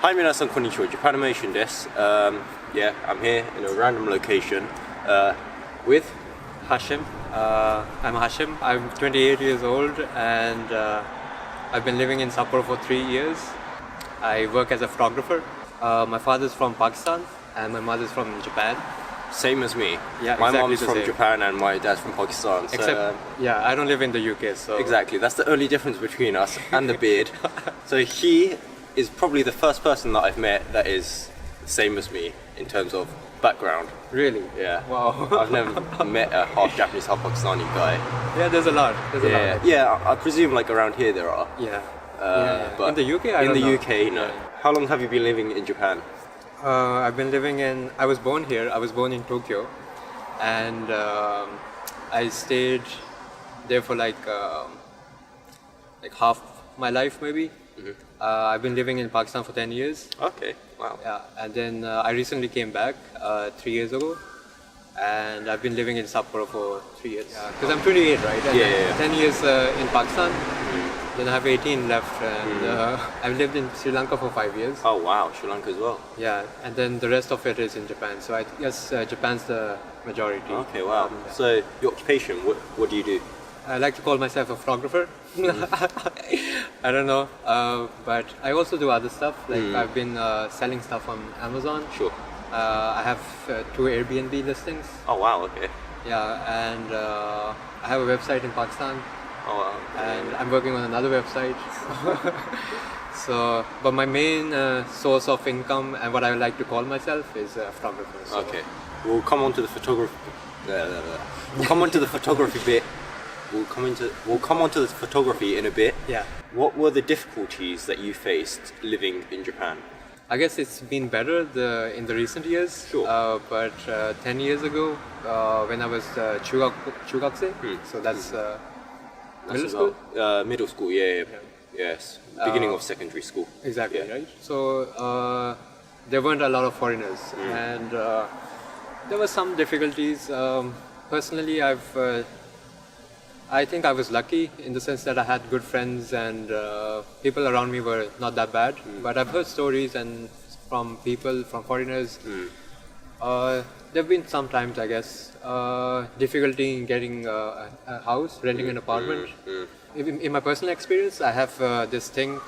Hi, minasan konnichiwa. Japanimation desu. Yeah, I'm here in a random location with Hashim. I'm Hashim. I'm 28 years old and I've been living in Sapporo for 3 years. I work as a photographer. My father's from Pakistan and my mother's from Japan. same as me. Yeah, my exactly mom's the from same. Japan and my dad's from Pakistan. So, Except, yeah, I don't live in the UK, so... exactly, that's the only difference between us and the beard. So he is probably the first person that I've met that is the same as me in terms of background. Really? Yeah. Wow. I've never met a half Japanese, half Pakistani guy. Yeah, there's a lot. There's a Yeah, lot. yeah. I presume like around here there are. Yeah. But in the UK, I in don't the know. UK, no. How long have you been living in Japan? I've been living in... I was born here. I was born in Tokyo. And I stayed there for like half my life maybe. Mm-hmm. I've been living in Pakistan for 10 years. Okay, wow. Yeah, and then I recently came back 3 years ago. And I've been living in Sapporo for 3 years. Because I'm 28, right? And Yeah. 10 years in Pakistan. Then I have 18 left. And I've lived in Sri Lanka for 5 years. Oh wow, Sri Lanka as well. Yeah, and then the rest of it is in Japan. So I guess Japan's the majority. Okay, wow. So your occupation, what do you do? I like to call myself a photographer. I don't know, but I also do other stuff. Like I've been selling stuff on Amazon. Sure. I have 2 Airbnb listings. Oh wow, okay. Yeah, and I have a website in Pakistan, Oh wow. and I'm working on another website. So, but my main source of income and what I like to call myself is a photographer. So. Okay. We'll come on to the photography. We'll come on to the photography bit. We'll come on to the photography in a bit. Yeah. What were the difficulties that you faced living in Japan? I guess it's been better in the recent years. Sure. But 10 years ago, when I was chugakse, so that's middle school. Middle school, yeah. Yes. Beginning of secondary school. Exactly, Yeah. right? So there weren't a lot of foreigners, and there were some difficulties. Personally, I think I was lucky in the sense that I had good friends and people around me were not that bad. But I've heard stories and from people, from foreigners. There have been some times, I guess, difficulty in getting a house, renting an apartment. In my personal experience, I have this thing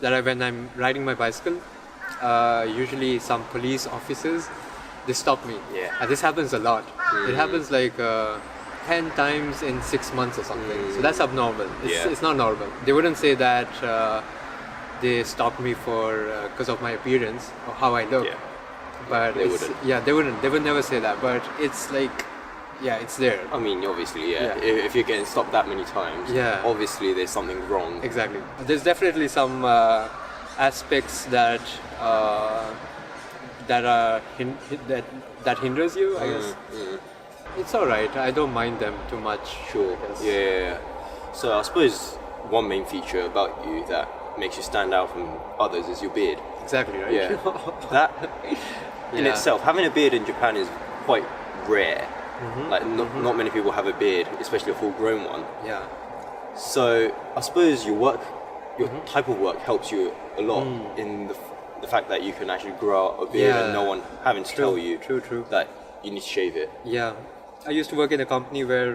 that when I'm riding my bicycle, usually some police officers, they stop me. Yeah. And this happens a lot. It happens like 10 times in 6 months or something. So that's abnormal. It's not normal. They wouldn't say that they stopped me because of my appearance or how I look. Yeah. But They wouldn't. Yeah, they wouldn't. They would never say that. But it's like, yeah, it's there. I mean, obviously, yeah. Yeah. If you're getting stopped that many times, Yeah. obviously there's something wrong. Exactly. There's definitely some aspects that that hinders you, I guess. It's alright. I don't mind them too much. Sure. Yes. Yeah. So I suppose one main feature about you that makes you stand out from others is your beard. Exactly, right? Yeah. That in Yeah. itself, having a beard in Japan is quite rare. Like not many people have a beard, especially a full-grown one. Yeah. So I suppose your type of work helps you a lot in the fact that you can actually grow out a beard and Yeah. no one having to tell you True. that you need to shave it. Yeah. I used to work in a company where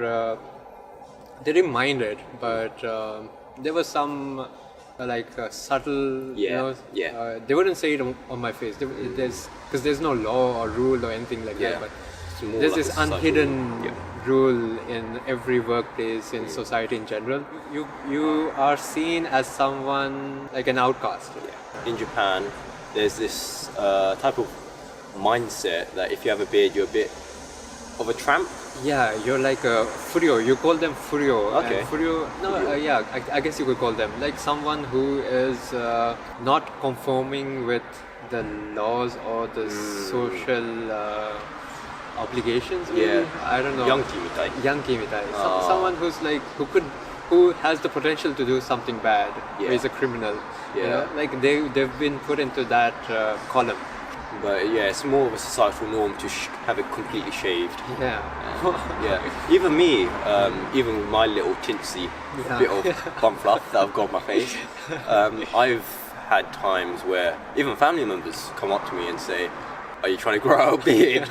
they didn't mind it, but there was some subtle, they wouldn't say it on my face. Because there's no law or rule or anything like Yeah. that. But It's more there's like this a subtle unhidden rule. Yeah. rule in every workplace, in society in general. You are seen as someone like an outcast. In Japan, there's this type of mindset that if you have a beard, you're a bit of a tramp. Yeah, you're like a furio. You call them furio. Okay. And furio. No, I guess you could call them like someone who is not conforming with the laws or the social obligations. Maybe? Yeah. I don't know. Yankee mitai. Yankee mitai. Someone who's like who has the potential to do something bad. Yeah. Or is a criminal. Yeah. You know? Like they've been put into that column. But yeah, it's more of a societal norm to have it completely shaved. Yeah. Yeah, even me, even with my little tinsy Yeah. bit of bum fluff that I've got on my face, I've had times where even family members come up to me and say, "Are you trying to grow out a beard?"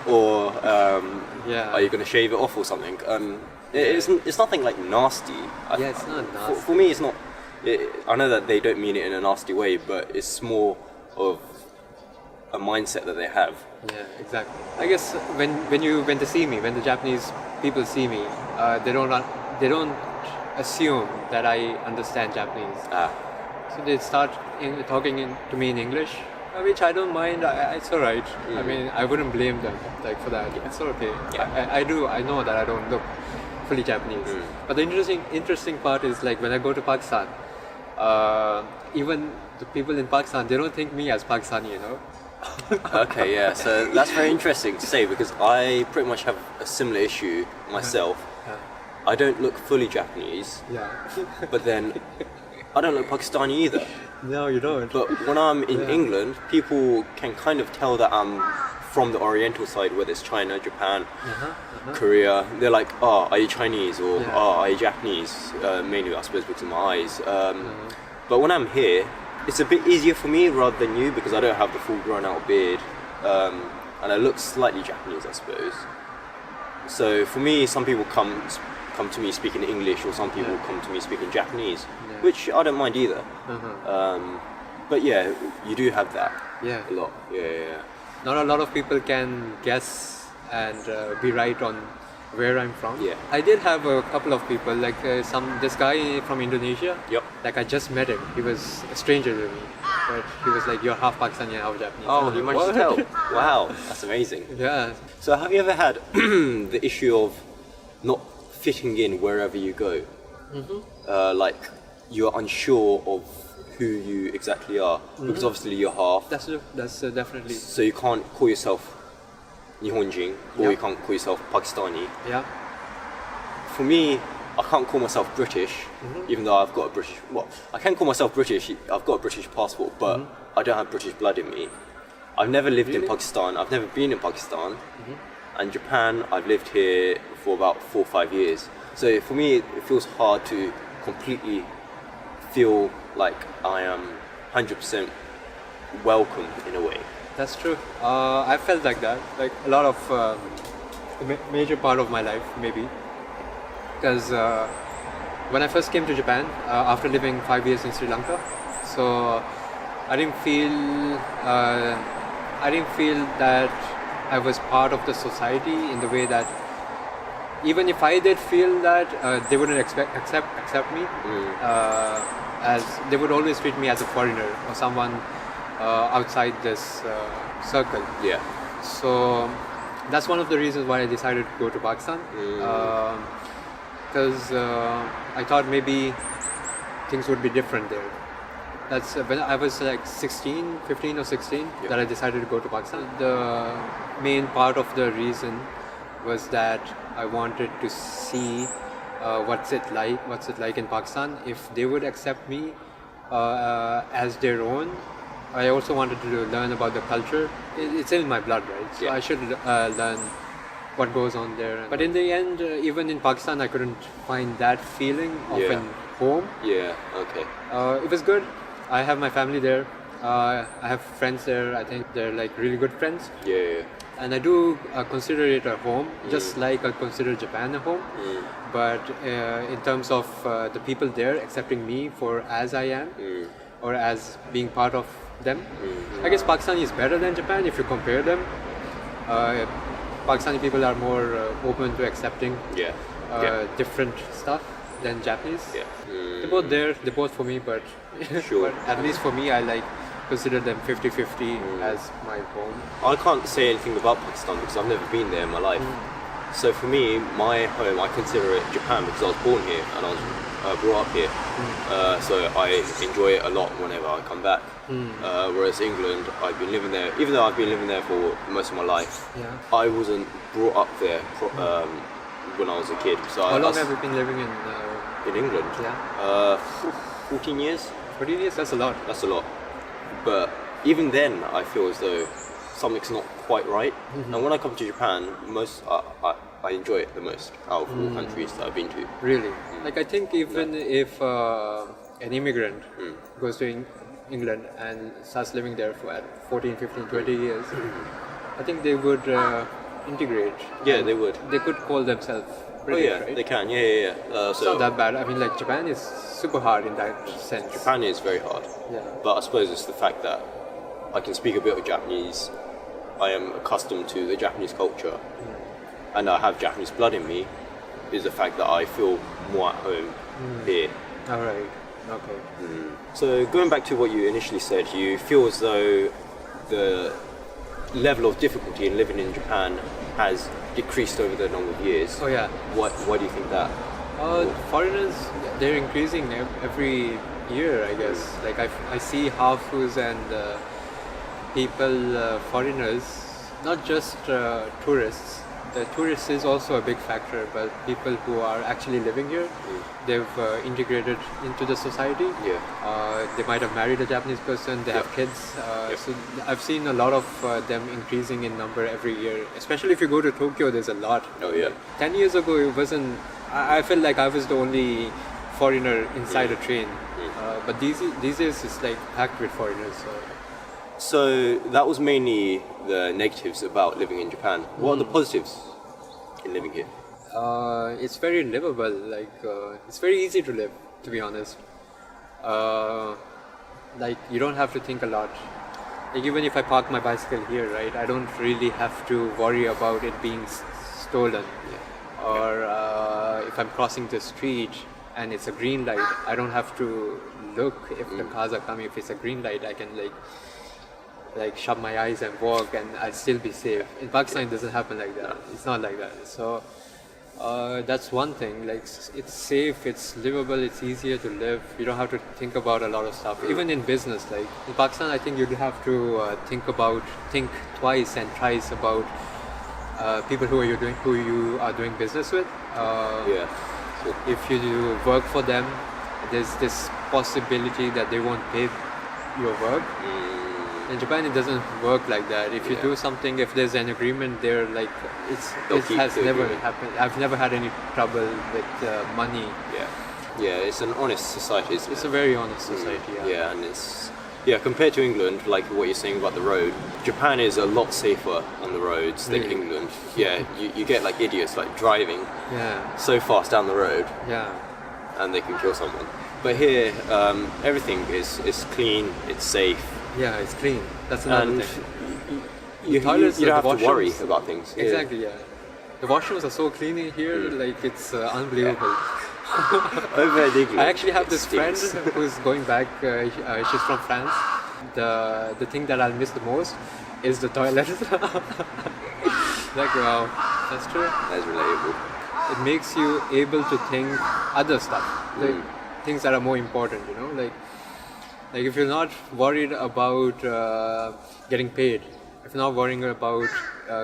or Yeah. "Are you going to shave it off or something?" It's nothing like nasty. Yeah, it's not nasty. For me, it's not. I know that they don't mean it in a nasty way, but it's more of a mindset that they have. Yeah, exactly. I guess when they see me, when the Japanese people see me, they don't assume that I understand Japanese. So they start talking to me in English, which I don't mind. It's alright. I mean, I wouldn't blame them like for that. It's okay. Yeah. I know that I don't look fully Japanese. But the interesting part is like when I go to Pakistan, even the people in Pakistan, they don't think me as Pakistani, Okay, yeah. So that's very interesting to say because I pretty much have a similar issue myself. I don't look fully Japanese, Yeah. but then I don't look Pakistani either. No, you don't. But when I'm in England, people can kind of tell that I'm from the Oriental side, whether it's China, Japan, Korea. They're like, "Oh, are you Chinese?" or Yeah. "Oh, are you Japanese?" Mainly, I suppose, because of my eyes. But when I'm here, it's a bit easier for me rather than you because I don't have the full grown out beard, and I look slightly Japanese, I suppose. So for me, some people come to me speaking English, or some people come to me speaking Japanese, which I don't mind either. But yeah, you do have that Yeah. a lot. Yeah. Not a lot of people can guess and be right on where I'm from. Yeah. I did have a couple of people, like this guy from Indonesia. Yep. Like I just met him. He was a stranger to me, but he was like, "You're half Pakistani and half Japanese." Oh, I'm you like, managed to "What?" tell. Wow, that's amazing. Yeah. So have you ever had the issue of not fitting in wherever you go? Like you're unsure of who you exactly are because obviously you're half, That's definitely. so you can't call yourself Nihonjin or Yeah. you can't call yourself Pakistani. Yeah. For me, I can't call myself British, even though I've got a British. Well, I can call myself British. I've got a British passport, but I don't have British blood in me. I've never lived in Really? Pakistan. I've never been in Pakistan, and Japan. I've lived here for about 4 or 5 years. So for me, it feels hard to completely feel like I am 100% welcome in a way. That's true. I felt like that, like a lot of major part of my life, maybe, because when I first came to Japan after living 5 years in Sri Lanka, so I didn't feel that I was part of the society in the way that even if I did feel that they wouldn't accept me, as they would always treat me as a foreigner or someone outside this circle. Yeah. So that's one of the reasons why I decided to go to Pakistan, because I thought maybe things would be different there. That's when I was like 15 or 16 that I decided to go to Pakistan. The main part of the reason was that I wanted to see what's it like in Pakistan. If they would accept me as their own, I also wanted to learn about the culture. It's in my blood, right? So Yeah. I should learn what goes on there. But in the end, even in Pakistan, I couldn't find that feeling of Yeah. an home. Yeah. Okay. It was good. I have my family there. I have friends there. I think they're like really good friends. Yeah. And I do consider it a home, just like I consider Japan a home. But in terms of the people there accepting me for as I am, or as being part of them, I guess Pakistani is better than Japan if you compare them. Pakistani people are more open to accepting Yeah. different stuff than Japanese. Yeah. They're both there, they're both for me, but, Sure. but at least for me, I consider them 50-50 as my home. I can't say anything about Pakistan because I've never been there in my life. So for me, my home, I consider it Japan because I was born here and I was brought up here. So I enjoy it a lot whenever I come back. Whereas England, I've been living there, even though I've been living there for most of my life, Yeah. I wasn't brought up there when I was a kid. So How I long was have you been living in England? Yeah. 14 years. 14 years? That's a lot. That's a lot. But even then, I feel as though something's not quite right. And when I come to Japan, I enjoy it the most out of all countries that I've been to. Really? Like I think even if an immigrant goes to England and starts living there for at 14, 15, 20 years, I think they would integrate. Yeah, they would. They could call themselves Oh British, yeah, right? they can. Yeah. It's not that bad. I mean, like Japan is super hard in that sense. Japan is very hard. Yeah. But I suppose it's the fact that I can speak a bit of Japanese. I am accustomed to the Japanese culture, and I have Japanese blood in me. Is the fact that I feel more at home here. All right. Okay. So going back to what you initially said, you feel as though the level of difficulty in living in Japan has decreased over the number of years. Oh yeah. Why do you think that? Foreigners, they're increasing every year, I guess. Like I see hafus and people, foreigners, not just tourists. The tourists is also a big factor, but people who are actually living here, they've integrated into the society. Yeah. They might have married a Japanese person, they have kids. So I've seen a lot of them increasing in number every year. Especially if you go to Tokyo, there's a lot. Oh yeah. 10 years ago, it wasn't. I felt like I was the only foreigner inside a train. But these days, it's like packed with foreigners. So that was mainly the negatives about living in Japan. What are the positives in living here? It's very livable. Like it's very easy to live, to be honest. Like you don't have to think a lot. Like even if I park my bicycle here, right, I don't really have to worry about it being stolen. Or if I'm crossing the street and it's a green light, I don't have to look if the cars are coming. If it's a green light, I can like shut my eyes and walk, and I'll still be safe. In Pakistan, it doesn't happen like that. It's not like that. So that's one thing. Like it's safe, it's livable, it's easier to live. You don't have to think about a lot of stuff. Even in business, like in Pakistan, I think you'd have to think twice and thrice about people who you are doing business with. If you do work for them, there's this possibility that they won't pay your work. In Japan, it doesn't work like that. If you do something, if there's an agreement there, like it has never happened. I've never had any trouble with money. Yeah, it's an honest society, isn't it? It's a very honest society. Yeah, and it's compared to England, like what you're saying about the road, Japan is a lot safer on the roads than England. Yeah, you get like idiots like driving so fast down the road. And they can kill someone. But here, everything is clean, it's safe. Yeah, it's clean. That's another thing. You don't have to worry about things. Exactly, yeah. The washrooms are so clean in here, like it's unbelievable. Over in England, I actually have this friend who's going back. She's from France. The thing that I'll miss the most is the toilet. Like wow, that's true. That's relatable. It makes you able to think other stuff, like things that are more important. You know, like if you're not worried about getting paid, if you're not worrying about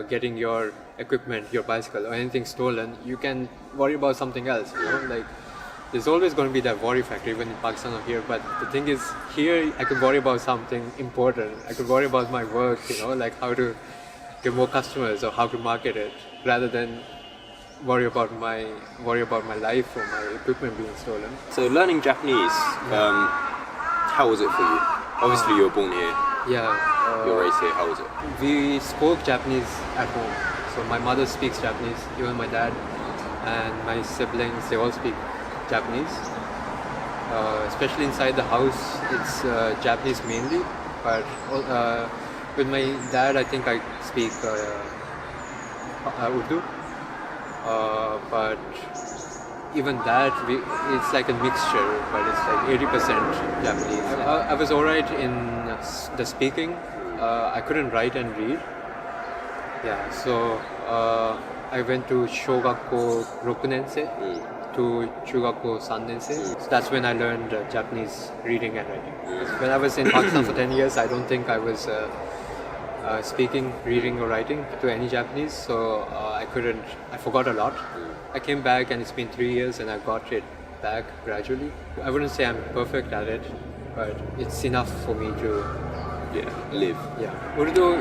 getting your equipment, your bicycle or anything stolen, you can worry about something else. You know, like there's always going to be that worry factor even in Pakistan or here. But the thing is, here I could worry about something important. I could worry about my work. You know, like how to get more customers or how to market it, rather than worry about my life or my equipment being stolen. So learning Japanese, how was it for you? Obviously you were born here. Yeah. You were raised here. How was it? We spoke Japanese at home. So my mother speaks Japanese, even my dad and my siblings, they all speak Japanese. Especially inside the house, it's Japanese mainly. But with my dad, I think I speak Urdu. But even that, it's like a mixture, but it's like 80% Japanese. I was alright in the speaking. I couldn't write and read. Yeah, so I went to Shogakko Rokunensei to Chugakko Sannensei. So that's when I learned Japanese reading and writing. When I was in Pakistan for 10 years, I don't think I was speaking, reading or writing to any Japanese, so I forgot a lot. I came back and it's been 3 years and I got it back gradually. I wouldn't say I'm perfect at it, but it's enough for me to live. Yeah. Urdu,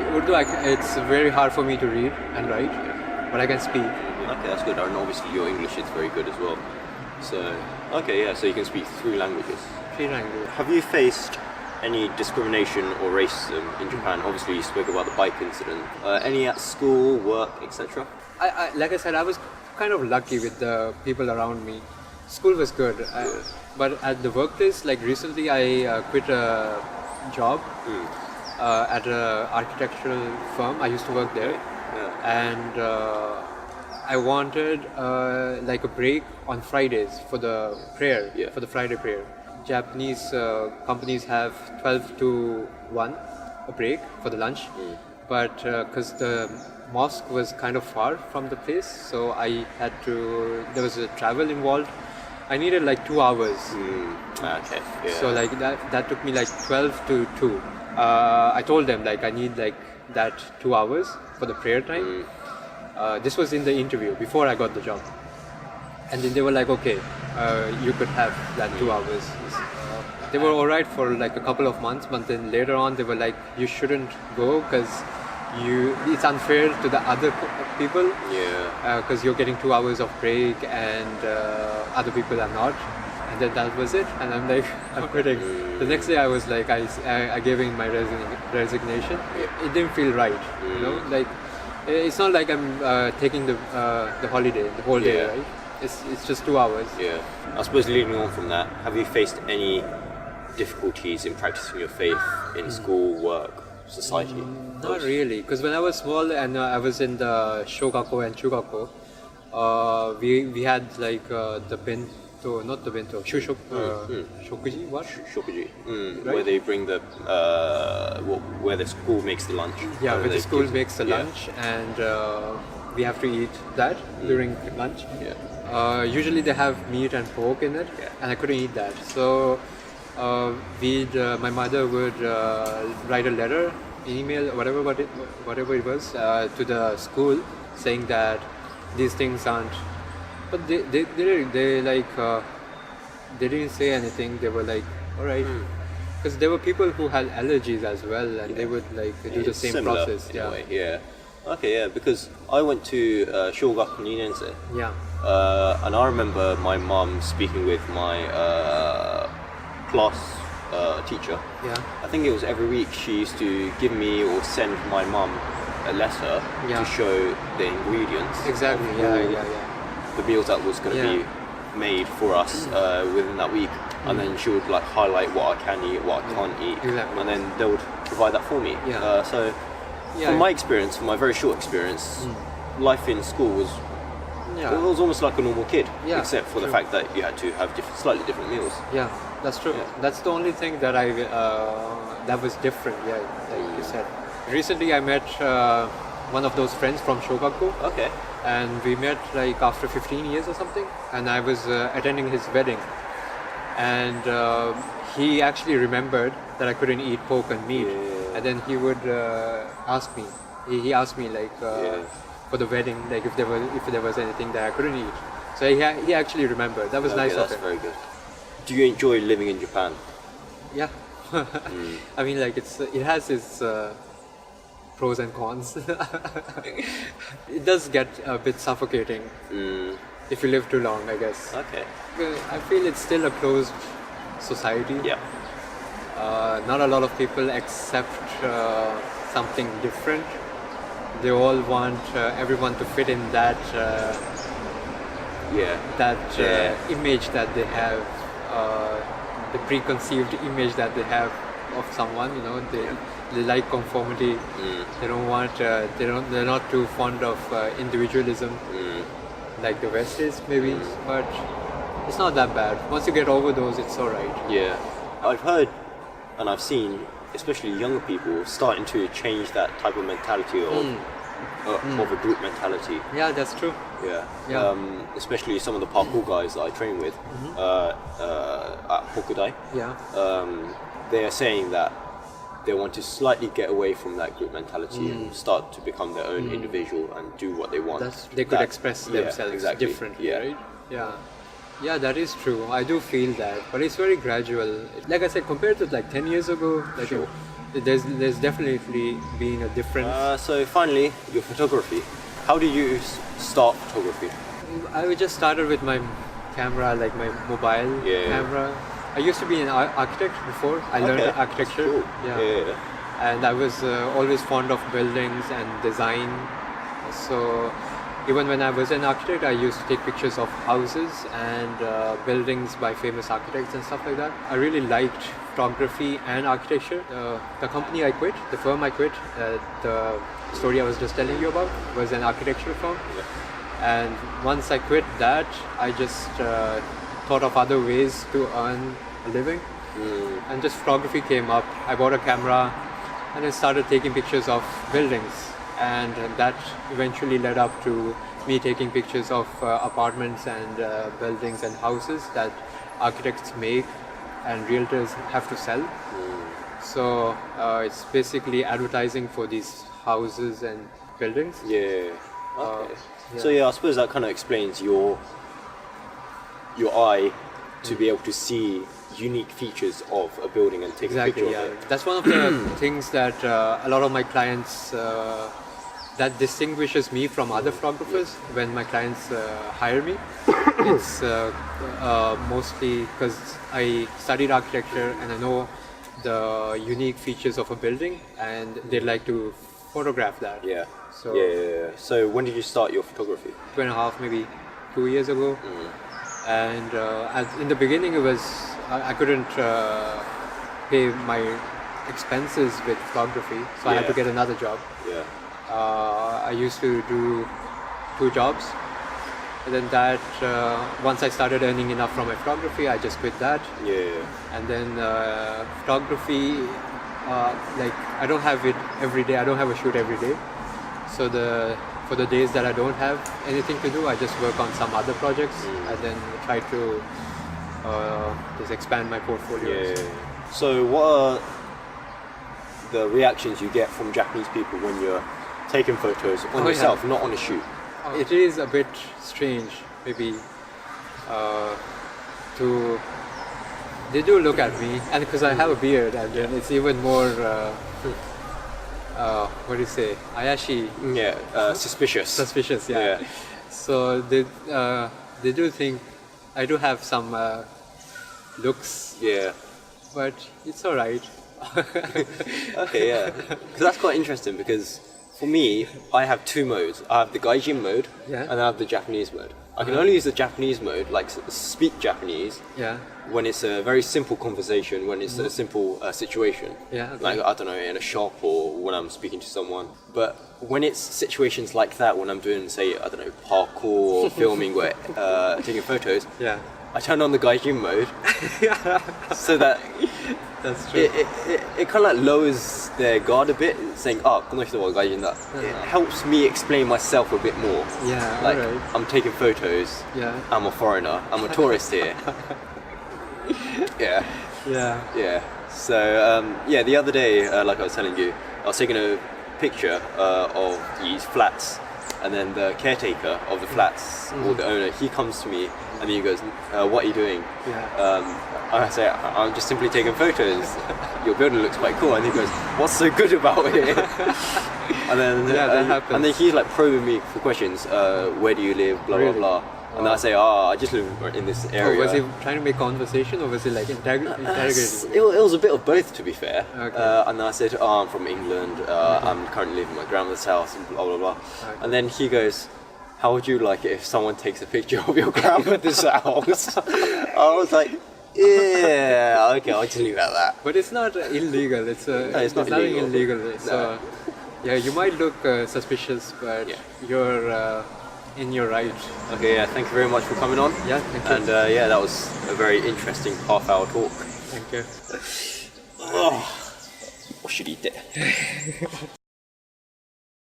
it's very hard for me to read and write, but I can speak. Okay, that's good. And obviously your English is very good as well. So, so you can speak 3 languages. 3 languages. Have you faced any discrimination or racism in Japan? Obviously, you spoke about the bike incident. Any at school, work, etc.? I like I said, I was kind of lucky with the people around me. School was good, but at the workplace, like recently, I quit a job at an architectural firm. I used to work there, and I wanted like a break on Fridays for the prayer, for the Friday prayer. Japanese companies have 12 to 1 a break for the lunch, but because the mosque was kind of far from the place, so I had to, there was a travel involved. I needed like 2 hours. Okay. Yeah. So like that took me like 12 to 2. I told them like I need like that 2 hours for the prayer time. This was in the interview before I got the job. And then they were like, okay, you could have that 2 hours. They were alright for like a couple of months, but then later on they were like, you shouldn't go because it's unfair to the other people. Yeah. Because you're getting 2 hours of break and other people are not. And then that was it. And I'm like, I'm quitting. The next day I was like, I gave in my resignation. It didn't feel right, you know, like it's not like I'm taking the holiday, the whole day, right? It's just 2 hours. Yeah. I suppose leading on from that, have you faced any difficulties in practicing your faith in school, work, society? Not really, because when I was small and I was in the Shogako and Chugako, we had like the bento, not the bento, shokuji, what? Shokuji, Right? where they bring the where the school makes the lunch. Yeah, where the they school give- makes the lunch, and we have to eat that during lunch. Yeah. Usually they have meat and pork in it, and I couldn't eat that. So my mother would write a letter, email, whatever it was, to the school saying that these things aren't. But they like they didn't say anything. They were like, all right, because there were people who had allergies as well, and they would like do the It's same similar process. in a way, yeah. Okay, yeah, because I went to Shogaku Ninense, Yeah. and I remember my mum speaking with my class teacher. Yeah. I think it was every week she used to give me or send my mum a letter Yeah. to show the ingredients Exactly. of Yeah. all Yeah. the meals that was going to Yeah. be made for us within that week, and then she would like highlight what I can eat, what I can't eat, Exactly. and then they would provide that for me. Yeah. So Yeah. from my experience, from my very short experience, life in school was Yeah. it was almost like a normal kid, Yeah, except for the true. fact that you had to have slightly different meals. Yeah, that's true. Yeah. That's the only thing that that was different. Yeah, like you said. Recently, I met one of those friends from Shogaku, Okay. and we met like after 15 years or something. And I was attending his wedding, and he actually remembered that I couldn't eat pork and meat, Yeah. and then he would ask me. He asked me like for the wedding, like if there was anything that I couldn't eat. So he actually remembered. That was Okay, nice of that's him. very good. Do you enjoy living in Japan? Yeah. I mean, like it has its pros and cons. It does get a bit suffocating if you live too long, I guess. Okay. I feel it's still a closed society. Yeah. Not a lot of people accept something different. They all want everyone to fit in that Yeah. image that they have, the preconceived image that they have of someone. You know, they like conformity. They don't want. They're not too fond of individualism, like the West is maybe. But it's not that bad. Once you get over those, it's all right. Yeah. I've heard and I've seen, especially younger people, starting to change that type of mentality of a group mentality. Yeah, that's true. Yeah. Yeah. Especially some of the parkour guys that I train with at Hokudai. Yeah. They are saying that they want to slightly get away from that group mentality and start to become their own individual and do what they want. They could express yeah, themselves exactly. differently, Yeah. right? Yeah. Yeah, that is true. I do feel that, but it's very gradual. Like I said, compared to like 10 years ago, like Sure. there's definitely been a difference. So finally, your photography. How did you start photography? I just started with my camera, like my mobile Yeah. camera, I used to be an architect before. I learned Okay. architecture. Cool. Yeah. Yeah. And I was always fond of buildings and design. So even when I was an architect, I used to take pictures of houses and buildings by famous architects and stuff like that. I really liked photography and architecture. The company I quit, the firm I quit, the story I was just telling you about, was an architectural firm. And once I quit that, I just thought of other ways to earn a living. And just photography came up. I bought a camera and I started taking pictures of buildings. And that eventually led up to me taking pictures of apartments and buildings and houses that architects make and realtors have to sell. So it's basically advertising for these houses and buildings. Yeah. Okay. Yeah. So yeah, I suppose that kind of explains your eye to be able to see unique features of a building and take a Exactly, picture yeah. of it. That's one of the things that a lot of my clients, that distinguishes me from other photographers when my clients hire me. It's mostly because I studied architecture and I know the unique features of a building and they like to photograph that. Yeah. So Yeah. So when did you start your photography? 2.5, maybe 2 years ago. And in the beginning it was, I couldn't pay my expenses with photography, so I had to Yeah. get another job. Yeah. I used to do 2 jobs, and then that once I started earning enough from my photography, I just quit that. Yeah. And then photography, like I don't have it every day. I don't have a shoot every day. So for the days that I don't have anything to do, I just work on some other projects and then try to just expand my portfolio. Yeah. So what are the reactions you get from Japanese people when you're taking photos on yeah. yourself, not on a shoot? It is a bit strange, maybe, they do look at me, and because I have a beard, and then it's even more, what do you say, ayashi, Yeah. Suspicious. suspicious, yeah. Yeah. So they do think I do have some looks, Yeah. but it's alright. Okay, yeah. Because that's quite interesting because for me, I have 2 modes. I have the Gaijin mode Yeah. and I have the Japanese mode. I can only use the Japanese mode, like speak Japanese, Yeah. when it's a very simple conversation, when it's a simple situation. Yeah, okay. Like, I don't know, in a shop or when I'm speaking to someone. But when it's situations like that, when I'm doing, say, I don't know, parkour or filming, where taking photos, Yeah. I turn on the Gaijin mode so that That's true. it kind of like lowers their guard a bit, saying, "Ah, この人は外人だ." It helps me explain myself a bit more. Yeah, Like, alright. I'm taking photos. Yeah. I'm a foreigner. I'm a tourist here. Yeah, Yeah. yeah. So yeah, the other day, like I was telling you, I was taking a picture of these flats, and then the caretaker of the flats, or the owner, he comes to me and then he goes, "What are you doing?" Yeah. I say, "I'm just simply taking photos. Your building looks quite cool." And he goes, "What's so good about it?" And then Yeah, that happens. and then he's like probing me for questions. Where do you live? Blah Really? blah blah. And then I say, I just live in this Oh, area. was he trying to make conversation or was he like interrogating? It was a bit of both, to be fair. Okay. And then I said, I'm from England. I'm currently living in my grandmother's house, and blah blah blah. Okay. And then he goes, "How would you like it if someone takes a picture of your grandmother's house?" I was like, "Yeah, okay, I'll just leave it at that." But it's not illegal. It's it's not nothing illegal. illegal. So No. yeah, you might look suspicious, but Yeah. you're in your right. Okay, yeah, thank you very much for coming on. Yeah, thank you. And yeah, that was a very interesting half-hour talk. Thank you. Oh, what should eat it?